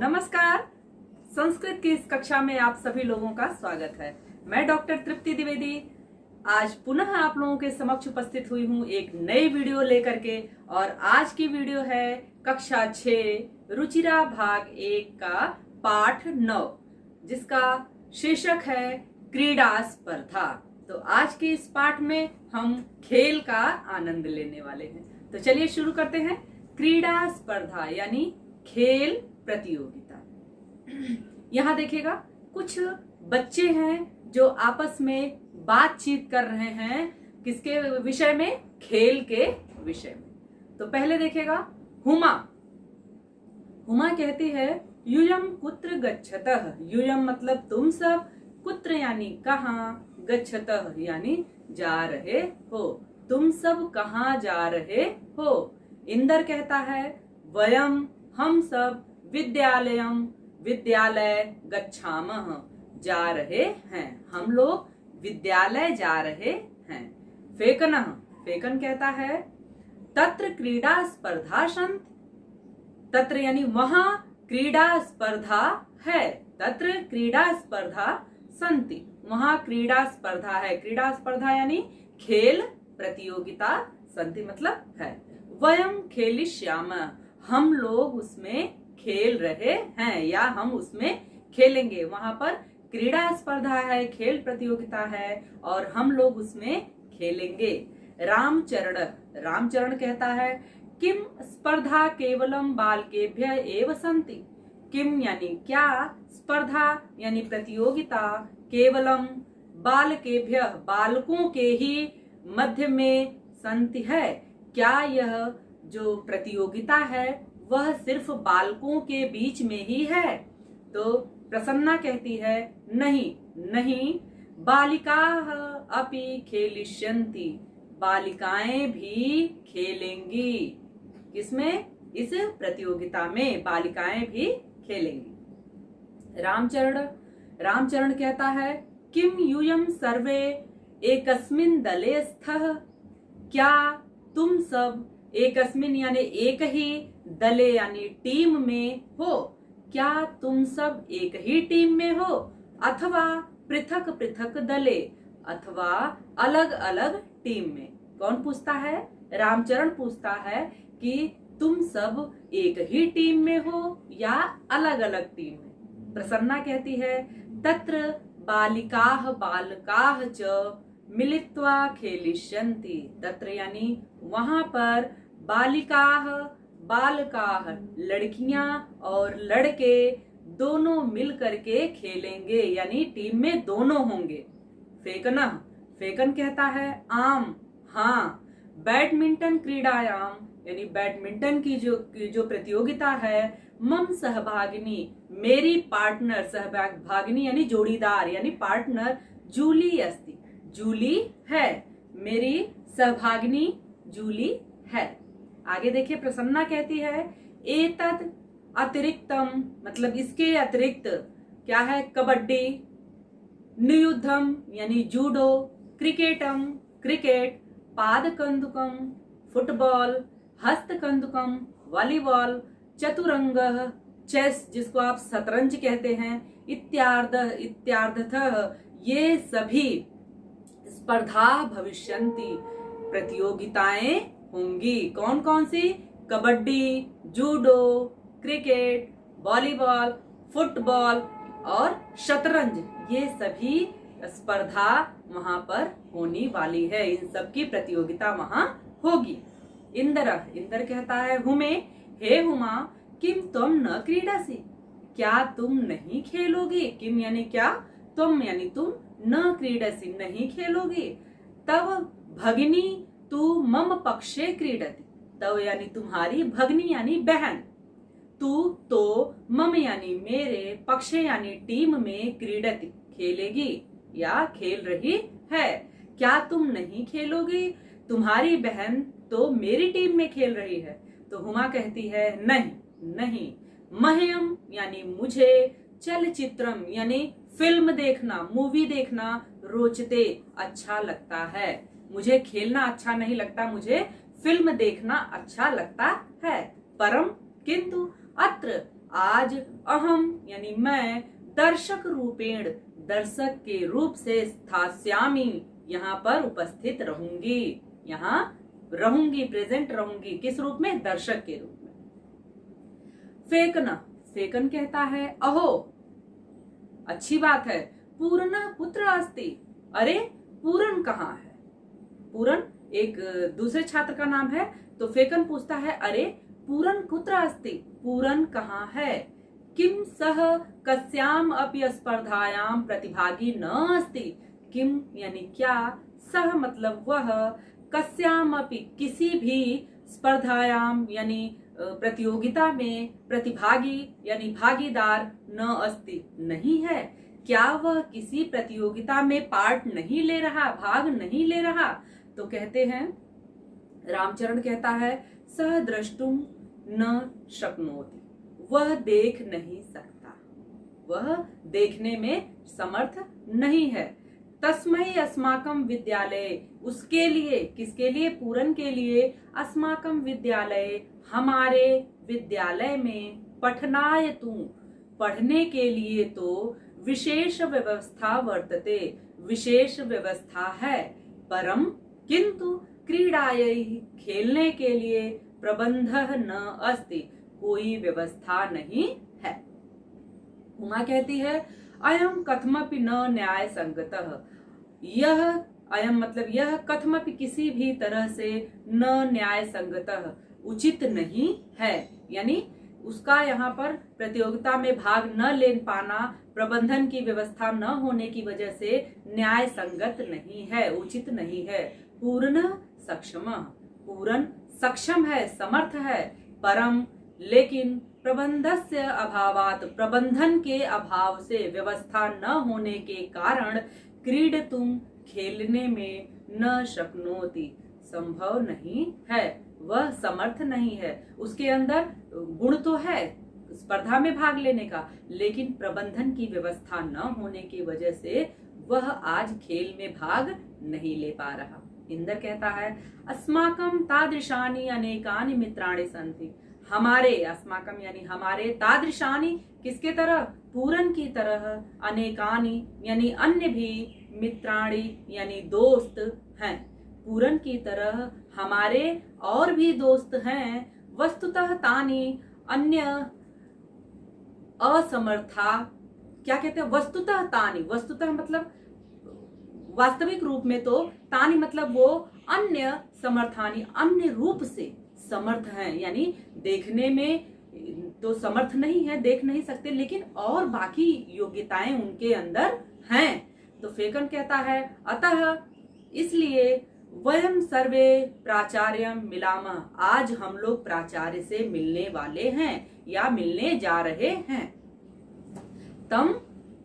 नमस्कार। संस्कृत की इस कक्षा में आप सभी लोगों का स्वागत है। मैं डॉक्टर तृप्ति द्विवेदी आज पुनः आप लोगों के समक्ष उपस्थित हुई हूँ एक नई वीडियो लेकर के। और आज की वीडियो है कक्षा 6 रुचिरा भाग 1 का पाठ 9, जिसका शीर्षक है क्रीड़ा स्पर्धा। तो आज के इस पाठ में हम खेल का आनंद लेने वाले हैं। तो चलिए शुरू करते हैं। क्रीड़ा स्पर्धा यानी खेल प्रतियोगिता। यहाँ देखिएगा, कुछ बच्चे हैं जो आपस में बातचीत कर रहे हैं। किसके विषय में? खेल के विषय में। तो पहले देखिएगा, हुमा कहती है यूयम कुत्र गच्छतः। यूयम मतलब तुम सब, कुत्र यानी कहाँ, गच्छतः यानी जा रहे हो। तुम सब कहाँ जा रहे हो? इंदर कहता है वयम हम सब, विद्यालयम विद्यालय, गच्छामः जा रहे हैं, हम लोग विद्यालय जा रहे हैं। फेकनः फेकन कहता है तत्र क्रीड़ा स्पर्धा सन्ति। तत्र यानी वहां क्रीड़ा स्पर्धा है। तत्र क्रीड़ा स्पर्धा सन्ति, वहां क्रीड़ा स्पर्धा है। क्रीड़ा स्पर्धा यानी खेल प्रतियोगिता, सन्ति मतलब है। वयम खेलिष्यामः, हम लोग उसमें खेल रहे हैं या हम उसमें खेलेंगे। वहां पर क्रीड़ा स्पर्धा है, खेल प्रतियोगिता है और हम लोग उसमें खेलेंगे। रामचरण कहता है किम स्पर्धा केवलम बालकेभ्यः एव सन्ति। किम यानी क्या, स्पर्धा यानी प्रतियोगिता, केवलम बालकेभ्यः बालकों के ही मध्य में सन्ति है। क्या यह जो प्रतियोगिता है वह सिर्फ बालकों के बीच में ही है? तो प्रसन्ना कहती है नहीं, बालिकाः अपि खेलिष्यन्ति, बालिकाएं भी खेलेंगी। किसमें? इस प्रतियोगिता में बालिकाएं भी खेलेंगी। रामचरण कहता है किम यूयम सर्वे एकस्मिन् दले स्तः। क्या तुम सब एकस्मिन् यानी एक ही, दले यानी टीम में हो। क्या तुम सब एक ही टीम में हो? अथवा पृथक पृथक दले, अथवा अलग अलग टीम में। कौन पूछता है? रामचरण पूछता है कि तुम सब एक ही टीम में हो या अलग अलग टीम में। प्रसन्ना कहती है तत्र बालिकाः बालकाः च मिलित्वा खेलिष्यन्ति। तत्र यानी वहां पर बालिकाः बालकाः लड़कियां और लड़के दोनों मिल करके खेलेंगे, यानी टीम में दोनों होंगे। फेकन कहता है आम हाँ, बैडमिंटन क्रीड़ायाम यानी बैडमिंटन की जो प्रतियोगिता है, मम सहभागिनी मेरी पार्टनर, सहभागिनी यानी जोड़ीदार यानी पार्टनर, जूली अस्ति, जूली है, मेरी सहभागिनी जूली है। आगे देखिए, प्रसन्ना कहती है एतद अतिरिक्तम मतलब इसके अतिरिक्त क्या है? कबड्डी, नियुद्धम यानी जूडो, क्रिकेटम क्रिकेट, पादकंदुकम फुटबॉल, हस्तकंदुकम वॉलीबॉल, चतुरंगः चेस जिसको आप शतरंज कहते हैं, इत्यार्धतः ये सभी स्पर्धा भविष्यन्ति प्रतियोगिताएं होंगी। कौन कौन सी? Kabaddi, judo, cricket, volleyball, football और शतरंज, ये सभी स्पर्धा वहां पर होने वाली है। इन सब की प्रतियोगिता वहां होगी। इंदर कहता है हुमे हे हुमा किम तुम न क्रीडासी। क्या तुम नहीं खेलोगी? किम यानी क्या, तुम यानी तुम, न क्रीडासी नहीं खेलोगी। तब भगिनी तू मम पक्षे क्रीडति। तब यानी तुम्हारी, भगनी यानी बहन, तू तो मम यानी मेरे, पक्षे यानी टीम में, क्रीडति खेलेगी या खेल रही है। क्या तुम नहीं खेलोगी? तुम्हारी बहन तो मेरी टीम में खेल रही है। तो हुमा कहती है नहीं। मह्यम यानी मुझे, चलचित्रम यानी फिल्म देखना, मूवी देखना, रोचते अच्छा लगता है। मुझे खेलना अच्छा नहीं लगता, मुझे फिल्म देखना अच्छा लगता है। परम किंतु अत्र आज अहम यानी मैं दर्शक रूपेण दर्शक के रूप से स्थास्यामि यहाँ पर उपस्थित रहूंगी, यहाँ रहूंगी, प्रेजेंट रहूंगी। किस रूप में? दर्शक के रूप में। फेकना, फेकन कहता है अहो, अच्छी बात है, पूर्ण पुत्र अस्ति, अरे पूरन कहाँ है? पूरन एक दूसरे छात्र का नाम है, तो फेकन पूछता है अरे पूरन कुत्र अस्ति, पूरन कहाँ है? किम सह कस्याम अपि स्पर्धायाम प्रतिभागी न अस्ति, किम यानी क्या, सह मतलब वह, कस्याम अपि किसी भी, स्पर्धायाम यानी प्रतियोगिता में, प्रतिभागी यानी भागीदार, न अस्ति नहीं है, क्या वह किसी प्रतियोगिता में पार्ट नहीं ले रहा, भाग नहीं ले रहा? तो कहते हैं, रामचरण कहता है सह द्रष्टुम न शक्नोति, वह देख नहीं सकता, वह देखने में समर्थ नहीं है। तस्मै अस्माकं विद्यालय, उसके लिए, किसके लिए? पूरन के लिए, अस्माकं विद्यालय, हमारे विद्यालय में, पठनाय तु, पढ़ने के लिए तो, विशेष व्यवस्था वर्तते, विशेष व्यवस्था है। परम किंतु क्रीडायै, खेलने के लिए, प्रबंधः न अस्ति, कोई व्यवस्था नहीं है। उमा कहती है अयम कथमपि न न्याय संगतः, यह अयम मतलब यह, कथमपि किसी भी तरह से, न न्याय संगतः उचित नहीं है, यानी उसका यहाँ पर प्रतियोगिता में भाग न ले पाना, प्रबंधन की व्यवस्था न होने की वजह से न्याय संगत नहीं है, उचित नहीं है। पूर्ण सक्षम, पूर्ण सक्षम है, समर्थ है। परम लेकिन प्रबंधस्य अभावात, प्रबंधन के अभाव से, व्यवस्था न होने के कारण, क्रीडतुम खेलने में, न शक्नोति संभव नहीं है, वह समर्थ नहीं है। उसके अंदर गुण तो है स्पर्धा में भाग लेने का, लेकिन प्रबंधन की व्यवस्था न होने की वजह से वह आज खेल में भाग नहीं ले पा रहा। इंद्र कहता है अस्माकं तादृशानि अनेकानि मित्राणि सन्ति, हमारे, अस्माकं यानी हमारे, तादृशानि किसके तरह? पूरन की तरह, अनेकानि यानी अन्य भी, मित्राणि यानी दोस्त हैं, पूरन की तरह हमारे और भी दोस्त हैं। वस्तुतः तानि अन्य असमर्था, क्या कहते हैं? वस्तुतः तानि, वस्तुतः मतलब वास्तविक रूप में तो, तानि मतलब वो, अन्य समर्थानी अन्य रूप से समर्थ हैं, यानी देखने में तो समर्थ नहीं है, देख नहीं सकते, लेकिन और बाकी योग्यताएं उनके अंदर हैं। तो फेकन कहता है अतः इसलिए वयम सर्वे प्राचार्यम मिलामः, आज हम लोग प्राचार्य से मिलने वाले हैं या मिलने जा रहे हैं। तम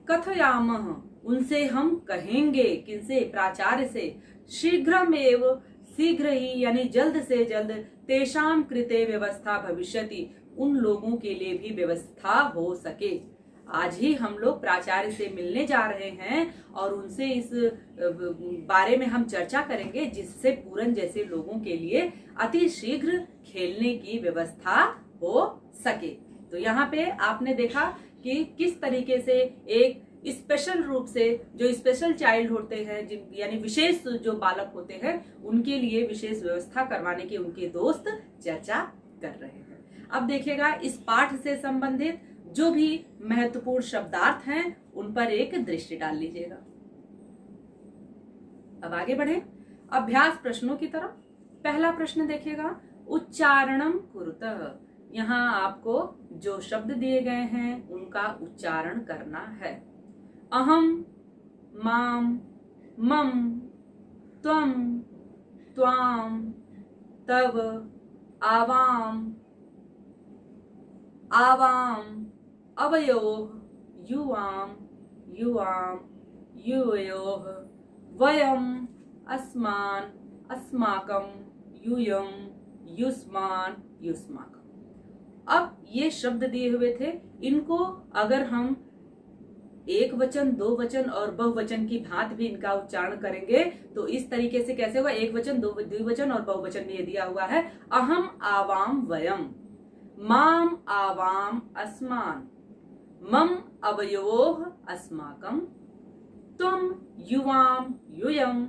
कथयामः, उनसे हम कहेंगे, किनसे? प्राचार्य से। शीघ्रमेव, शीघ्र ही यानी जल्द से जल्द, तेषां कृते व्यवस्था भविष्यति, उन लोगों के लिए भी व्यवस्था हो सके। आज ही हम लोग प्राचार्य से मिलने जा रहे हैं और उनसे इस बारे में हम चर्चा करेंगे, जिससे पूरन जैसे लोगों के लिए अति शीघ्र खेलने की व्यवस्था हो सके। तो यहाँ पे आपने देखा कि किस तरीके से एक स्पेशल रूप से, जो स्पेशल चाइल्ड होते हैं, यानी विशेष जो बालक होते हैं, उनके लिए विशेष व्यवस्था करवाने की उनके दोस्त चर्चा कर रहे हैं। अब देखिएगा इस पाठ से संबंधित जो भी महत्वपूर्ण शब्दार्थ हैं उन पर एक दृष्टि डाल लीजिएगा। अब आगे बढ़े अभ्यास प्रश्नों की तरफ। पहला प्रश्न देखिएगा, उच्चारणम कुरुतः, यहाँ आपको जो शब्द दिए गए हैं उनका उच्चारण करना है। अहम, माम, मम, त्वम, त्वाम, तव, आवाम, आवाम, अवयोः, युवाम, युवाम, युवयोः, वयम, अस्मान्, अस्माकं, यूयं, युष्मान्, युष्माकम्। अब ये शब्द दिए हुए थे, इनको अगर हम एक वचन, दो वचन और बहुवचन की भांति भी इनका उच्चारण करेंगे तो इस तरीके से कैसे होगा, एक वचन, दो द्विवचन और बहुवचन में ये दिया हुआ है। अहम आवाम वयम, माम आवाम अस्मान, मम अवयोः अस्माकं, त्वं युवाम यूयम,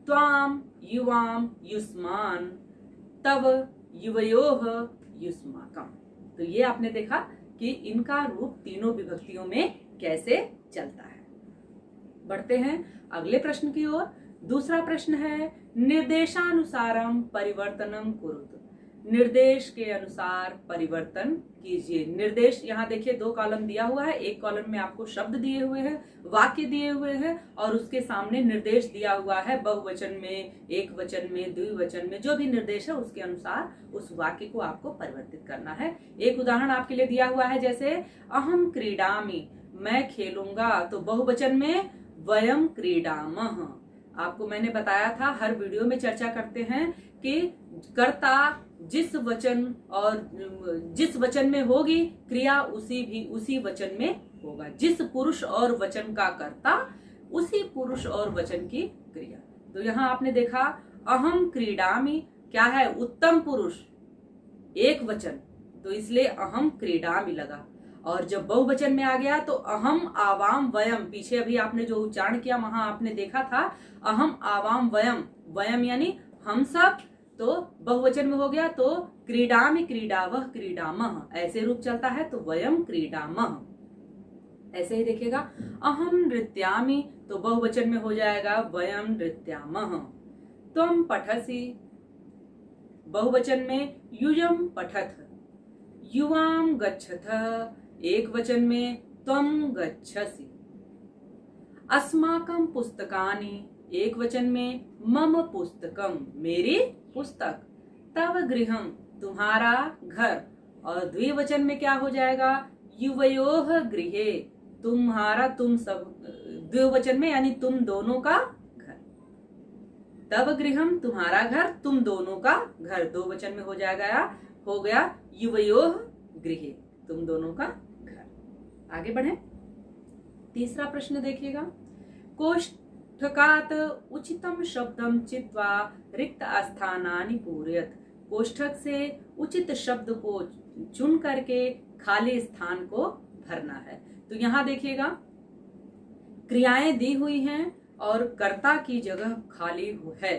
त्वाम युवाम युष्मान, तव युवयोः युष्माकं। तो ये आपने देखा कि इनका रूप तीनों विभक्तियों में कैसे चलता है। बढ़ते हैं अगले प्रश्न की ओर। दूसरा प्रश्न है निर्देशानुसारम परिवर्तनम कुरुत। निर्देश के अनुसार परिवर्तन कीजिए। निर्देश, यहाँ देखिए दो कॉलम दिया हुआ है, एक कॉलम में आपको शब्द दिए हुए हैं, वाक्य दिए हुए हैं और उसके सामने निर्देश दिया हुआ है, बहुवचन में, एक वचन में, द्विवचन में, जो भी निर्देश है उसके अनुसार उस वाक्य को आपको परिवर्तित करना है। एक उदाहरण आपके लिए दिया हुआ है, जैसे अहम क्रीडामि, मैं खेलूंगा, तो बहुवचन में वयम क्रीडामः। आपको मैंने बताया था, हर वीडियो में चर्चा करते हैं कि कर्ता जिस वचन में होगी क्रिया उसी वचन में होगा। जिस पुरुष और वचन का कर्ता उसी पुरुष और वचन की क्रिया। तो यहाँ आपने देखा अहम क्रीडामि क्या है, उत्तम पुरुष, एक वचन, तो इसलिए अहम क्रीडामि लगा। और जब बहुवचन में आ गया तो अहम आवाम वयम, पीछे अभी आपने जो उच्चारण किया वहां आपने देखा था अहम आवाम वयम, वयम यानी हम सब, तो बहुवचन में हो गया तो क्रीडामि क्रीडावः क्रीडामः, ऐसे रूप चलता है तो वयम क्रीडामः। ऐसे ही देखिएगा अहम नृत्यामि, तो बहुवचन में हो जाएगा वयम नृत्यामः। त्वं पठसि, बहुवचन में यूयम पठथ। युवाम गच्छथ, एक वचन में त्वं गच्छसि। अस्माकं पुस्तकानि, एक वचन में मम पुस्तकम, मेरी पुस्तक। तव गृहम, तुम्हारा घर, और द्विवचन में क्या हो जाएगा, युवयोः गृहे, तुम्हारा, तुम सब, द्विवचन में यानी तुम दोनों का घर। तव गृहम, तुम्हारा घर, तुम दोनों का घर, दो वचन में हो जाएगा, हो गया युवयोः गृहे, तुम दोनों का घर। आगे बढ़े। तीसरा प्रश्न देखिएगा, कोष्ठकात् उचितम शब्दम चित्वा रिक्त स्थानानि पूरयत। कोष्ठक से उचित शब्द को चुन करके खाली स्थान को भरना है। तो यहाँ देखिएगा क्रियाएं दी हुई हैं और कर्ता की जगह खाली है।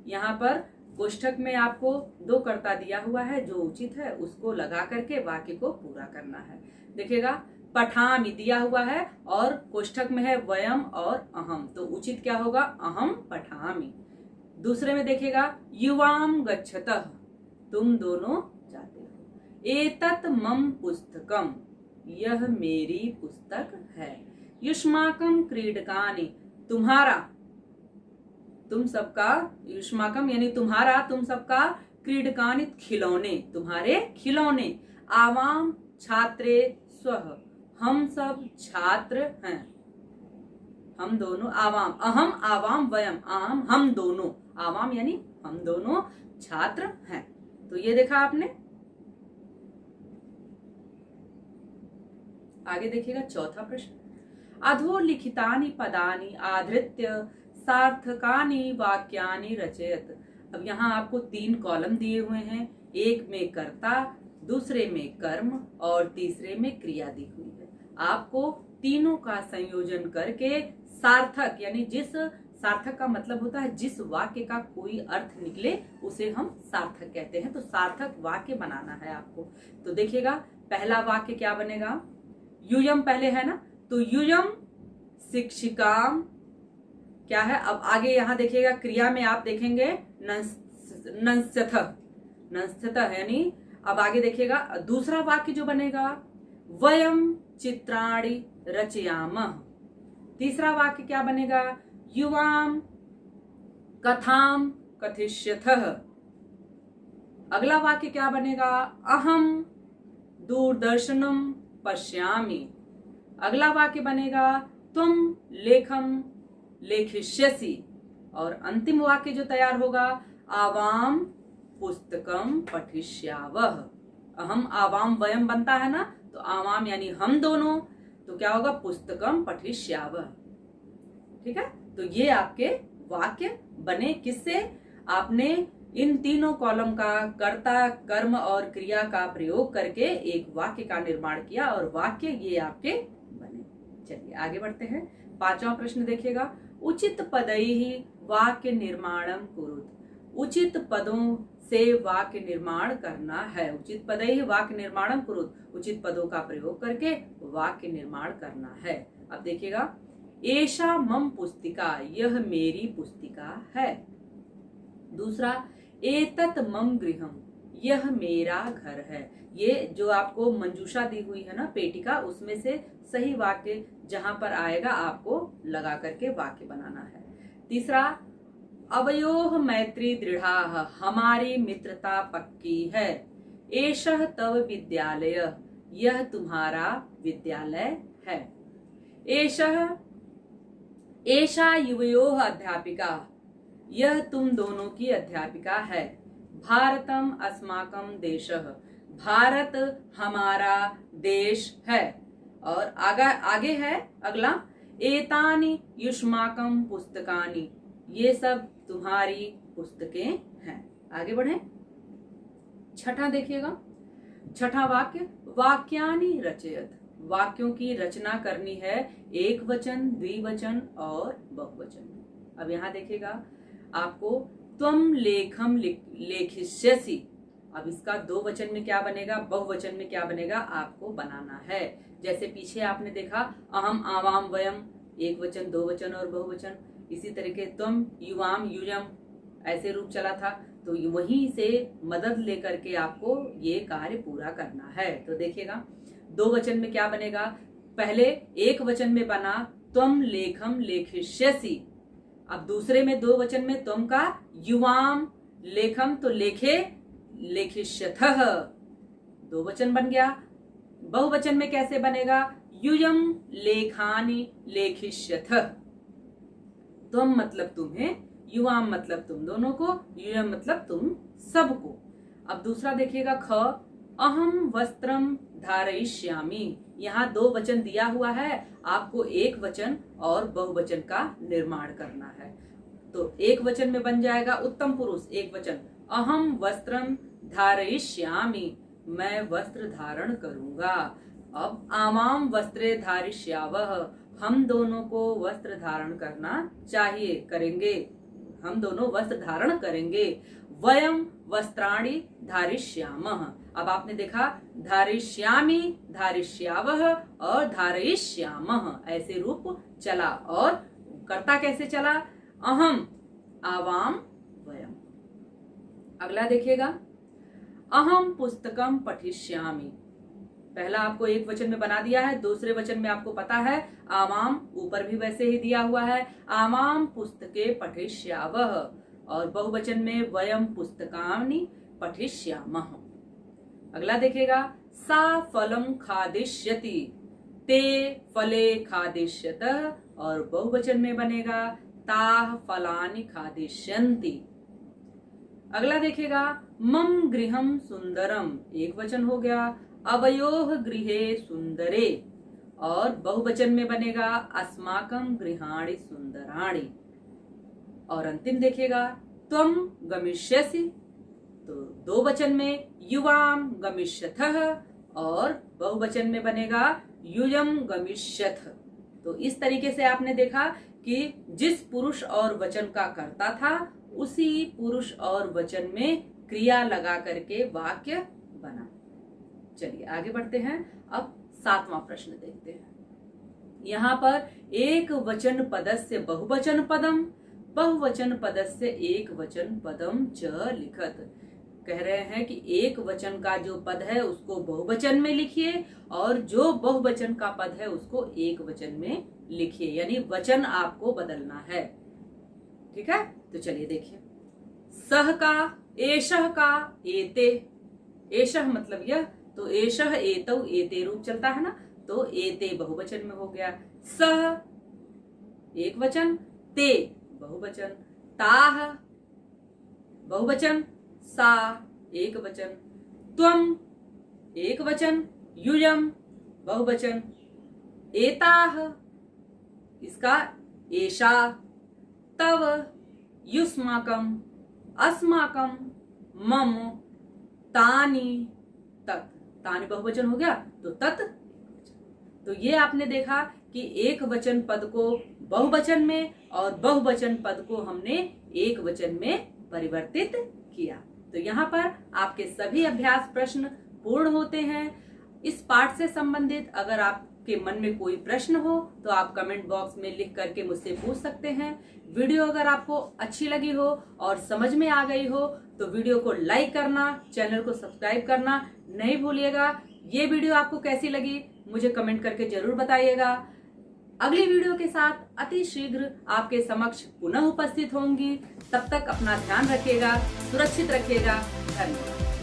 यहाँ पर कोष्ठक में आपको दो कर्ता दिया हुआ है, जो उचित है उसको लगा करके वाक्य को पूरा करना है। देखिएगा पठामि दिया हुआ है और कोष्ठक में है वयम और अहम, तो उचित क्या होगा, अहम पठामि। दूसरे में देखिएगा युवाम गच्छतः, तुम दोनों जाते हो। एतत् मम पुस्तकम, यह मेरी पुस्तक है। युष्माकम क्रीडकानि, तुम्हारा, तुम सबका, युष्माकम यानी तुम्हारा, तुम सबका, क्रीडकानि खिलौने, तुम्हारे खिलौने। आवाम छात्रे स्वः, हम सब छात्र हैं। हम दोनों, आवाम, अहम आवाम वयम, आम हम दोनों, आवाम यानी हम दोनों छात्र हैं। तो ये देखा आपने। आगे देखिएगा चौथा प्रश्न, अधोलिखितानि पदानि आधृत्य सार्थकानि वाक्यानि रचयत। अब यहाँ आपको तीन कॉलम दिए हुए हैं, एक में कर्ता, दूसरे में कर्म और तीसरे में क्रिया दी हुई है। आपको तीनों का संयोजन करके सार्थक, यानी जिस, सार्थक का मतलब होता है जिस वाक्य का कोई अर्थ निकले उसे हम सार्थक कहते हैं। तो सार्थक वाक्य बनाना है आपको। तो देखिएगा पहला वाक्य क्या बनेगा, यूयम पहले है ना, तो यूयम शिक्षिकाम क्या है। अब आगे यहाँ देखिएगा क्रिया में आप देखेंगे नंस्यथ, नंस्यथ यानी, अब आगे देखिएगा दूसरा वाक्य जो बनेगा वयम चित्राणि रचयामः। तीसरा वाक्य क्या बनेगा, युवाम कथाम कथिष्यथः। अगला वाक्य क्या बनेगा, अहम दूरदर्शनम पश्यामि। अगला वाक्य बनेगा तुम लेखम लेखिष्यसि। और अंतिम वाक्य जो तैयार होगा, आवाम पुस्तकम पठिष्यावः। अहम आवाम वयम बनता है ना, तो आवाम यानी हम दोनों, तो क्या होगा, पुस्तकम पठिष्यावः। ठीक है, तो ये आपके वाक्य बने किससे, आपने इन तीनों कॉलम का कर्ता, कर्म और क्रिया का प्रयोग करके एक वाक्य का निर्माण किया और वाक्य ये आपके बने। चलिए आगे बढ़ते हैं। 5वां प्रश्न देखिएगा, उचित पदैहि वाक्य निर्माणम कुरुत। उचित पदों से वाक्य निर्माण करना है। उचित पदैहि वाक्य निर्माणम कुरुत, उचित पदों का प्रयोग करके वाक्य निर्माण करना है। अब देखिएगा, एषा मम पुस्तिका, यह मेरी पुस्तिका है। दूसरा, एतत् मम गृहम, यह मेरा घर है। ये जो आपको मंजूषा दी हुई है ना पेटिका, उसमें से सही वाक्य जहां पर आएगा आपको लगा करके वाक्य बनाना है। तीसरा, अवयोः मैत्री दृढ़ाः, हमारी मित्रता पक्की है। एषः तव विद्यालयः, यह तुम्हारा विद्यालय है। एषा युवयोः अध्यापिका, यह तुम दोनों की अध्यापिका है। भारतम अस्माकं देशः, भारत हमारा देश है। और आगे है अगला, एतानि युष्माकं पुस्तकानि, ये सब तुम्हारी पुस्तकें हैं। आगे बढ़े, छठा देखिएगा, छठा वाक्य, वाक्यानि रचयत, वाक्यों की रचना करनी है एक वचन, द्विवचन और बहुवचन। अब यहाँ देखिएगा आपको, त्वम लेखम लेखिष्यसि, अब इसका दो वचन में क्या बनेगा, बहुवचन में क्या बनेगा, आपको बनाना है। जैसे पीछे आपने देखा, अहम, आवाम, वयम, एक वचन, दो वचन और बहुवचन। इसी तरीके त्वम, युवाम, युयम, ऐसे रूप चला था। तो वहीं से मदद लेकर के आपको ये कार्य पूरा करना है। तो देखिएगा, दो वचन में क्या बनेगा, पहले एक वचन में बना त्वम लेखम लेखिष्यसि। अब दूसरे में दो वचन में त्वम का युवाम, लेखम तो लेखे लेखिष्यथः, दो वचन बन गया। बहुवचन में कैसे बनेगा, युयम लेखानि लेखिष्यथः। त्वम मतलब तुम्हें, युवाम मतलब तुम दोनों को, युयम मतलब तुम सबको। अब दूसरा देखिएगा, ख, अहम वस्त्रम धारयिष्यामि, यहाँ दो वचन दिया हुआ है, आपको एक वचन और बहुवचन का निर्माण करना है। तो एक वचन में बन जाएगा उत्तम पुरुष, एक वचन, अहम वस्त्रम धारयिष्यामि, मैं वस्त्र धारण करूंगा। अब आवाम वस्त्रे धारिष्यावः, हम दोनों को वस्त्र धारण करना चाहिए, करेंगे, हम दोनों वस्त्र धारण करेंगे। वयम वस्त्राणि धारिष्यामः, अब आपने देखा धारिष्यामि, धारिष्यावः और धारयिष्यामः, ऐसे रूप चला। और कर्ता कैसे चला, अहम, आवाम, वयम। अगला देखिएगा, अहम पुस्तकम पठिष्यामि, पहला आपको एक वचन में बना दिया है, दूसरे वचन में आपको पता है आवाम, ऊपर भी वैसे ही दिया हुआ है, आवाम पुस्तके पठिष्यावः, और बहुवचन में वयम पुस्तकानि पठिष्यामः। अगला देखिएगा, सा फलम खादिष्यति, ते फले खादिष्यतः, और बहुवचन में बनेगा ताः फलानि खादिष्यन्ति। अगला देखिएगा, मम गृहम सुंदरम, एक वचन हो गया, अवयोः गृहे सुंदरे, और बहुवचन में बनेगा अस्माकं गृहाणि सुंदराणि। और अंतिम देखिएगा, त्वम गमिष्यसि, तो दो वचन में युवाम गमिष्यथः, और बहुवचन में बनेगा युयम गमिष्यथ। तो इस तरीके से आपने देखा कि जिस पुरुष और वचन का कर्ता था, उसी पुरुष और वचन में क्रिया लगा करके वाक्य बना। चलिए आगे बढ़ते हैं। अब 7वां प्रश्न देखते हैं। यहाँ पर एक वचन पदस्य बहुवचन पदम, बहुवचन पदस्य एक वचन पदम च लिखत। कह रहे हैं कि एक वचन का जो पद है उसको बहुवचन में लिखिए, और जो बहुवचन का पद है उसको एक वचन में लिखिए, यानी वचन आपको बदलना है। ठीक है, तो चलिए देखिए, सह का, एषः का, एते, एषः मतलब यह, तो एषः एतौ एते रूप चलता है ना, तो एते बहुवचन में हो गया। सह एक वचन, ते बहुवचन, ताः बहुवचन, सा एक वचन, त्वम एक वचन, युयम बहुवचन, एताह, इसका एषा, तव, युष्माकं, अस्माकं, मम, तानि, तत्। तानि बहुवचन हो गया तो तत्। तो ये आपने देखा कि एक वचन पद को बहुवचन में और बहुवचन पद को हमने एक वचन में परिवर्तित किया। तो यहाँ पर आपके सभी अभ्यास प्रश्न पूर्ण होते हैं। इस पाठ से संबंधित अगर आपके मन में कोई प्रश्न हो तो आप कमेंट बॉक्स में लिख करके मुझसे पूछ सकते हैं। वीडियो अगर आपको अच्छी लगी हो और समझ में आ गई हो तो वीडियो को लाइक करना, चैनल को सब्सक्राइब करना नहीं भूलिएगा। ये वीडियो आपको कैसी लगी मुझे कमेंट करके जरूर बताइएगा। अगली वीडियो के साथ अति शीघ्र आपके समक्ष पुनः उपस्थित होंगी। तब तक अपना ध्यान रखिएगा, सुरक्षित रखिएगा। धन्यवाद।